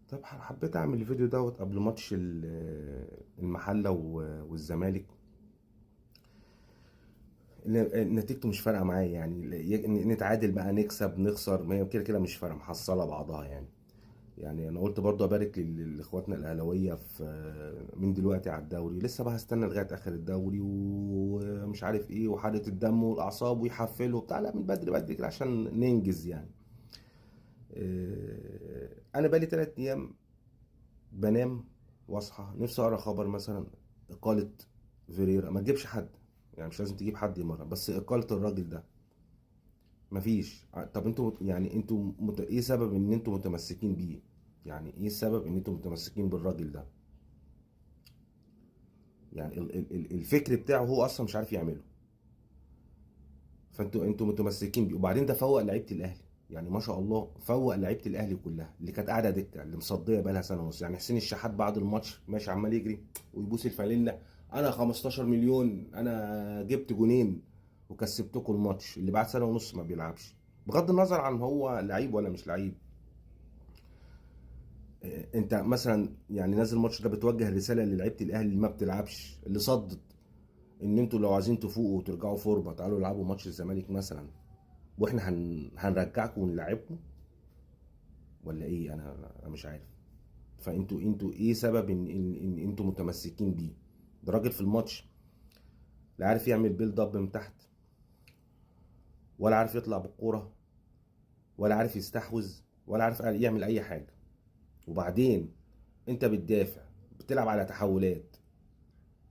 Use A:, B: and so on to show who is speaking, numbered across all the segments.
A: طب حبيت اعمل الفيديو دوت قبل ماتش المحله والزمالك. نتيجته مش فارقه معايا، يعني نتعادل بقى نكسب نخسر، ما هي كده كده مش فارقه، محصله بعضها يعني. يعني انا قلت برضو ابارك لاخواتنا الاهلاويه في من دلوقتي على الدوري، لسه بقى هستنى لغايه اخر الدوري ومش عارف ايه وحاله الدم والاعصاب ويحفلوا وبتاع، لا من بدري بدري كده عشان ننجز يعني. انا بقالي 3 ايام بنام واصحى نفسي اقرا خبر مثلا اقاله فيريرا. ما تجيبش حد، يعني مش لازم تجيب حد يمرن، بس اقاله الراجل ده مفيش. طب انتوا يعني انتوا ايه سبب ان انتوا متمسكين بيه؟ يعني ايه السبب ان انتوا متمسكين بالراجل ده؟ يعني الفكر بتاعه هو اصلا مش عارف يعمله، فانتوا متمسكين بيه. وبعدين ده فوق لعيبه الاهلي، يعني ما شاء الله فوق لعيبه الاهلي كلها اللي كانت قاعده دكه، اللي مصديه بقى لها سنه ونص. يعني حسين الشحات بعد الماتش ماشي عمال يجري ويبوس الفانيلا: انا 15 مليون، انا جبت جونين وكسبتكم الماتش. اللي بعد سنه ونص ما بيلعبش، بغض النظر عن هو لعيب ولا مش لعيب. انت مثلا يعني نازل الماتش ده بتوجه رساله للعيبه الاهلي اللي ما بتلعبش، اللي صدت ان انتوا لو عايزين تفوقوا وترجعوا فورمه تعالوا العبوا ماتش الزمالك مثلا، واحنا هنرجعكم ونلعبكم، ولا ايه؟ انا مش عارف. فانتوا ايه سبب ان انتوا متمسكين بيه؟ ده راجل في الماتش لا عارف يعمل بيلد اب من تحت، ولا عارف يطلع بالكوره، ولا عارف يستحوذ، ولا عارف يعمل اي حاجه. وبعدين انت بتدافع، بتلعب على تحولات،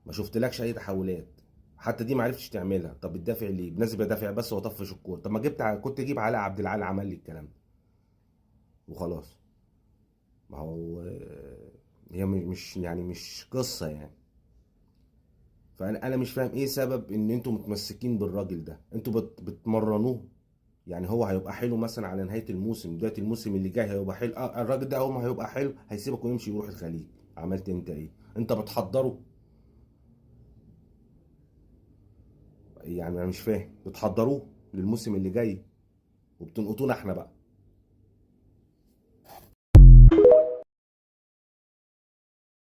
A: ما شفتلكش اي تحولات، حتى دي ما عرفتش تعملها. طب بتدافع ليه؟ الناس بدافع بس وطفش الكوره. طب ما كنت جيب علاء عبد العال عمل لي الكلام ده وخلاص. ما هو هي مش يعني مش قصه يعني. فانا مش فاهم ايه سبب ان انتوا متمسكين بالراجل ده. انتوا بتمرنوه، يعني هو هيبقى حلو مثلا على نهايه الموسم، بدايه الموسم اللي جاي هيبقى حلو. الراجل ده اول ما هيبقى حلو هيسيبك ويمشي يروح الخليج. عملت انت ايه؟ انت بتحضره؟ يعني انا مش فاهم، بتحضروه للموسم اللي جاي وبتنقطونا احنا بقى.